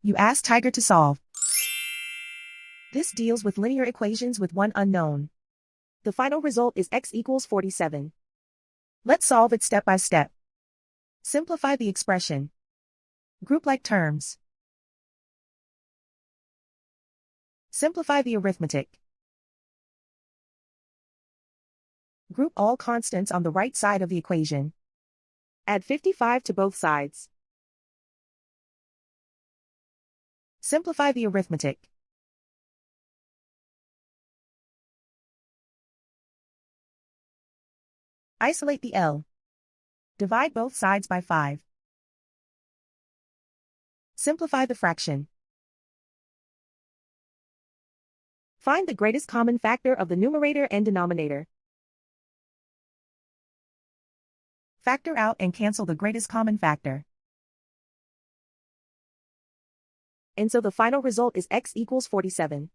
You ask Tiger to solve. This deals with linear equations with one unknown. The final result is x equals 47. Let's solve it step by step. Simplify the expression. Group like terms. Simplify the arithmetic. Group all constants on the right side of the equation. Add 55 to both sides. Simplify the arithmetic. Isolate the L. Divide both sides by 5. Simplify the fraction. Find the greatest common factor of the numerator and denominator. Factor out and cancel the greatest common factor. And so the final result is x equals 47.